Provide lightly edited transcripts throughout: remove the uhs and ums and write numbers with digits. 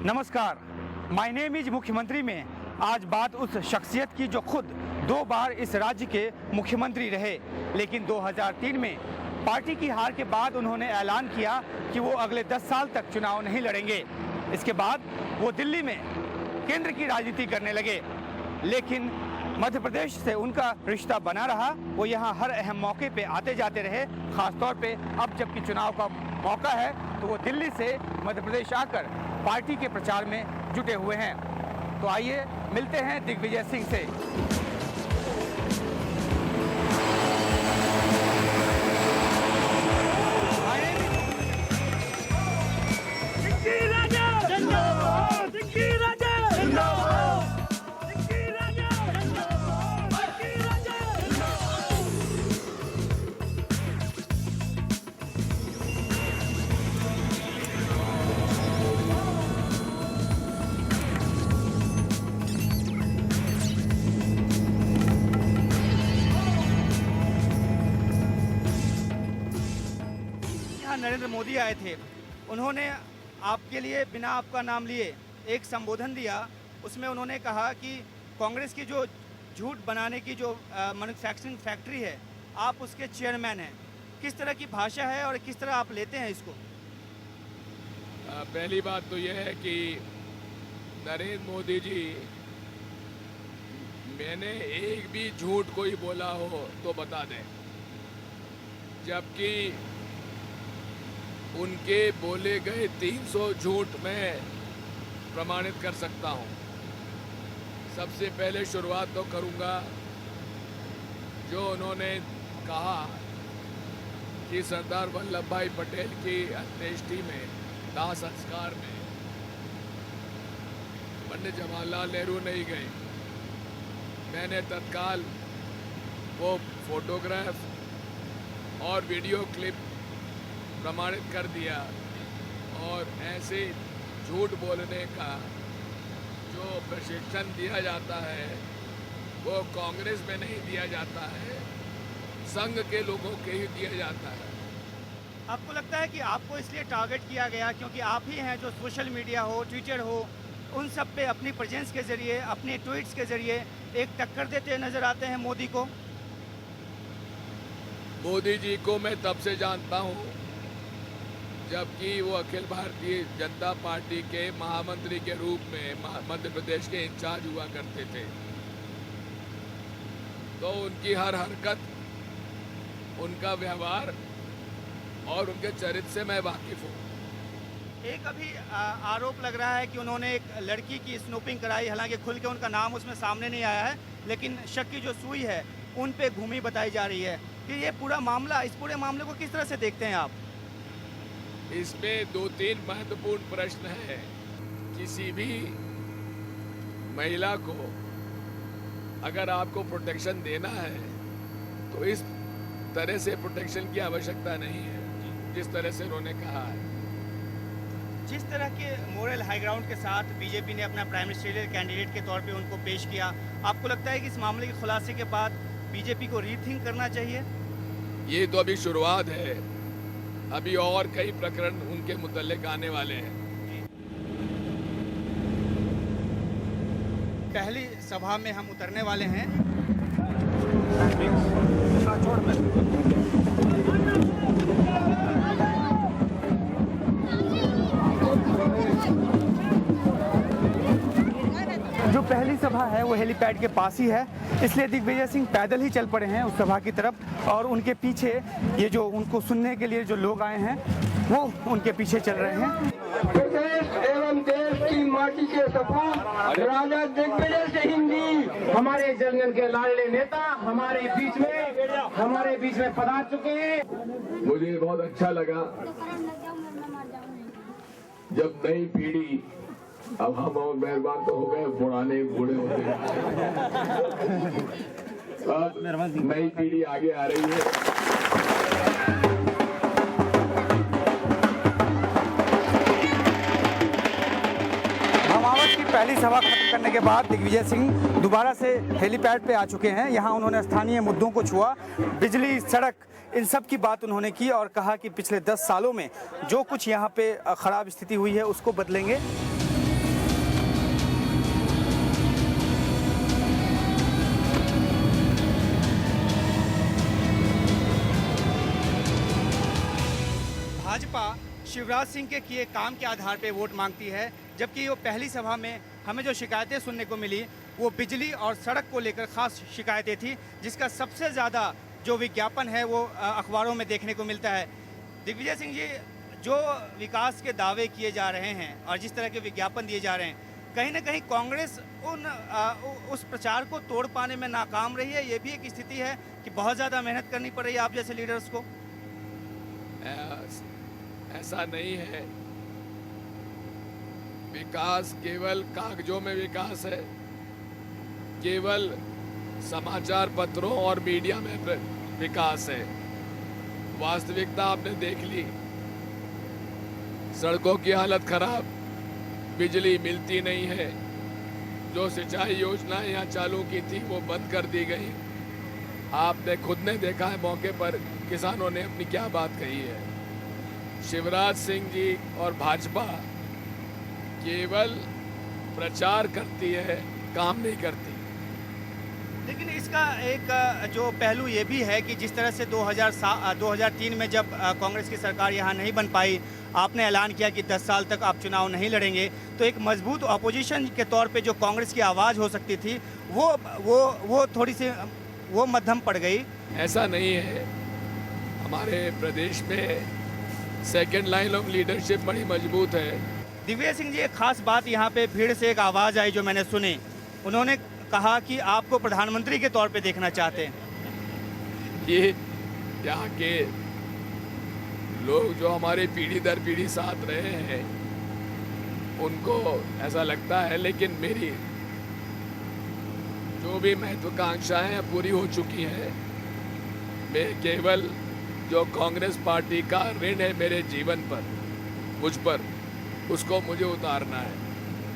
नमस्कार, my name is मुख्यमंत्री में आज बात उस शख्सियत की जो खुद 2 बार इस राज्य के मुख्यमंत्री रहे, लेकिन 2003 में पार्टी की हार के बाद उन्होंने ऐलान किया कि वो अगले 10 साल तक चुनाव नहीं लड़ेंगे। इसके बाद वो दिल्ली में केंद्र की राजनीति करने लगे, लेकिन मध्य प्रदेश से उनका रिश्ता बना रहा। वो यहाँ हर अहम मौके पे आते जाते रहे, खासतौर पे अब जबकि चुनाव का मौका है तो वो दिल्ली से मध्य प्रदेश आकर पार्टी के प्रचार में जुटे हुए हैं। तो आइए मिलते हैं दिग्विजय सिंह से। नरेंद्र मोदी आए थे, उन्होंने आपके लिए बिना आपका नाम लिए एक संबोधन दिया। उसमें उन्होंने कहा कि कांग्रेस की जो झूठ बनाने की जो मैन्युफैक्चरिंग फैक्ट्री है, आप उसके चेयरमैन हैं। किस तरह की भाषा है और किस तरह आप लेते हैं इसको? पहली बात तो यह है कि नरेंद्र मोदी जी, मैंने एक भी झूठ कोई बोला हो तो बता दें, जबकि उनके बोले गए 300 झूठ मैं प्रमाणित कर सकता हूं। सबसे पहले शुरुआत तो करूंगा जो उन्होंने कहा कि सरदार वल्लभ भाई पटेल की अंत्येष्टि में, दाह संस्कार में पंडित जवाहरलाल नेहरू नहीं गए। मैंने तत्काल वो फोटोग्राफ और वीडियो क्लिप प्रमाणित कर दिया, और ऐसे झूठ बोलने का जो प्रशिक्षण दिया जाता है वो कांग्रेस में नहीं दिया जाता है, संघ के लोगों के ही दिया जाता है। आपको लगता है कि आपको इसलिए टारगेट किया गया क्योंकि आप ही हैं जो सोशल मीडिया हो, ट्विटर हो, उन सब पे अपनी प्रेजेंस के जरिए, अपने ट्वीट्स के जरिए एक टक्कर देते नजर आते हैं मोदी को? मोदी जी को मैं तब से जानता हूँ जबकि वो अखिल भारतीय जनता पार्टी के महामंत्री के रूप में मध्य प्रदेश के इंचार्ज हुआ करते थे। तो उनकी हर हरकत, उनका व्यवहार और उनके चरित्र से मैं वाकिफ हूँ। एक अभी आरोप लग रहा है कि उन्होंने एक लड़की की स्नूपिंग कराई, हालांकि खुल के उनका नाम उसमें सामने नहीं आया है, लेकिन शक की जो सुई है उन पे घूमी बताई जा रही है कि ये पूरा मामला, इस पूरे मामले को किस तरह से देखते हैं आप? इसमें 2-3 महत्वपूर्ण प्रश्न हैं। किसी भी महिला को अगर आपको प्रोटेक्शन देना है तो इस तरह से प्रोटेक्शन की आवश्यकता नहीं है जिस तरह से उन्होंने कहा है। जिस तरह के मोरल हाई ग्राउंड के साथ बीजेपी ने अपना प्राइम मिनिस्टरियल कैंडिडेट के तौर पे उनको पेश किया, आपको लगता है कि इस मामले के खुलासे के बाद बीजेपी को रीथिंक करना चाहिए? ये तो अभी शुरुआत है, अभी और कई प्रकरण उनके मुतल्लिक आने वाले हैं। पहली सभा में हम उतरने वाले हैं। जो पहली सभा है वो हेलीपैड के पास ही है, इसलिए दिग्विजय सिंह पैदल ही चल पड़े हैं उस सभा की तरफ, और उनके पीछे ये जो उनको सुनने के लिए जो लोग आए हैं वो उनके पीछे चल रहे हैं। प्रदेश एवं देश की माटी के सपूत राजा दिग्विजय सिंह जी, हमारे जनगण के लाडले नेता हमारे बीच में पधार चुके हैं। मुझे बहुत अच्छा लगा जब नई पीढ़ी, अब हम और मेहरबान तो हो गए, पुराने बूढ़े होते हैं, नई पीढ़ी आगे आ रही है। पहली सभा खत्म करने के बाद दिग्विजय सिंह दोबारा से हेलीपैड पे आ चुके हैं। यहाँ उन्होंने स्थानीय मुद्दों को छुआ, बिजली, सड़क, इन सब की बात उन्होंने की और कहा कि पिछले 10 सालों में जो कुछ यहाँ पे खराब स्थिति हुई है उसको बदलेंगे। भाजपा शिवराज सिंह के किए काम के आधार पे वोट मांगती है, जबकि वो पहली सभा में हमें जो शिकायतें सुनने को मिली वो बिजली और सड़क को लेकर खास शिकायतें थी, जिसका सबसे ज़्यादा जो विज्ञापन है वो अखबारों में देखने को मिलता है। दिग्विजय सिंह जी, जो विकास के दावे किए जा रहे हैं और जिस तरह के विज्ञापन दिए जा रहे हैं, कहीं ना कहीं कांग्रेस उस प्रचार को तोड़ पाने में नाकाम रही है। ये भी एक स्थिति है कि बहुत ज़्यादा मेहनत करनी पड़ रही है आप जैसे लीडर्स को। ऐसा नहीं है, विकास केवल कागजों में विकास है, केवल समाचार पत्रों और मीडिया में विकास है। वास्तविकता आपने देख ली, सड़कों की हालत खराब, बिजली मिलती नहीं है, जो सिंचाई योजनाएं यहाँ चालू की थी वो बंद कर दी गई। आपने खुद ने देखा है मौके पर किसानों ने अपनी क्या बात कही है। शिवराज सिंह जी और भाजपा केवल प्रचार करती है, काम नहीं करती। लेकिन इसका एक जो पहलू ये भी है कि जिस तरह से 2003 में जब कांग्रेस की सरकार यहाँ नहीं बन पाई, आपने ऐलान किया कि 10 साल तक आप चुनाव नहीं लड़ेंगे, तो एक मजबूत अपोजिशन के तौर पे जो कांग्रेस की आवाज़ हो सकती थी वो थोड़ी सी वो मध्यम पड़ गई। ऐसा नहीं है, हमारे प्रदेश में सेकेंड लाइन ऑफ लीडरशिप बड़ी मजबूत है। दिग्विजय सिंह जी, एक खास बात यहाँ पे भीड़ से एक आवाज़ आई जो मैंने सुनी, उन्होंने कहा कि आपको प्रधानमंत्री के तौर पे देखना चाहते हैं। ये यहाँ के लोग जो हमारे पीढ़ी दर पीढ़ी साथ रहे हैं उनको ऐसा लगता है, लेकिन मेरी जो भी महत्वाकांक्षाएं पूरी हो चुकी हैं। मैं केवल जो कांग्रेस पार्टी का ऋण है मेरे जीवन पर, मुझ पर, उसको मुझे उतारना है।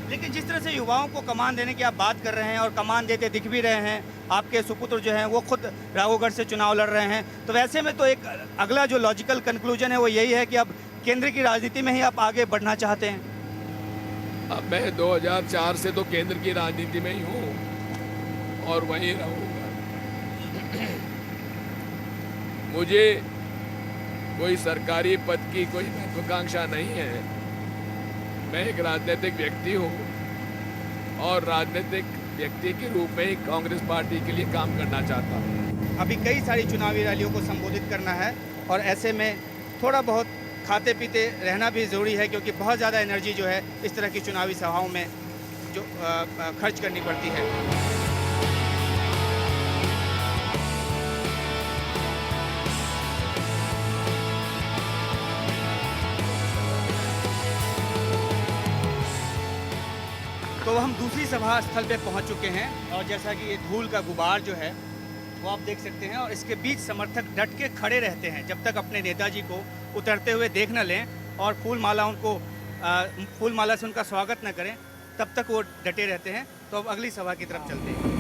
लेकिन जिस तरह से युवाओं को कमान देने की आप बात कर रहे हैं और कमान देते दिख भी रहे हैं, आपके सुपुत्र जो हैं वो खुद राघवगढ़ से चुनाव लड़ रहे हैं, तो वैसे में तो एक अगला जो लॉजिकल कंक्लूजन है वो यही है कि अब केंद्र की राजनीति में ही आप आगे बढ़ना चाहते हैं। अब मैं 2004 से तो केंद्र की राजनीति में ही हूँ और वहीं रहूँगा। मुझे कोई सरकारी पद की कोई महत्वाकांक्षा नहीं है। मैं एक राजनीतिक व्यक्ति हूँ और राजनीतिक व्यक्ति के रूप में ही कांग्रेस पार्टी के लिए काम करना चाहता हूँ। अभी कई सारी चुनावी रैलियों को संबोधित करना है और ऐसे में थोड़ा बहुत खाते पीते रहना भी ज़रूरी है, क्योंकि बहुत ज़्यादा एनर्जी जो है इस तरह की चुनावी सभाओं में जो खर्च करनी पड़ती है। तो हम दूसरी सभा स्थल पे पहुंच चुके हैं और जैसा कि ये धूल का गुबार जो है वो आप देख सकते हैं, और इसके बीच समर्थक डट के खड़े रहते हैं जब तक अपने नेताजी को उतरते हुए देख न लें और फूल माला से उनका स्वागत न करें, तब तक वो डटे रहते हैं। तो अब अगली सभा की तरफ चलते हैं।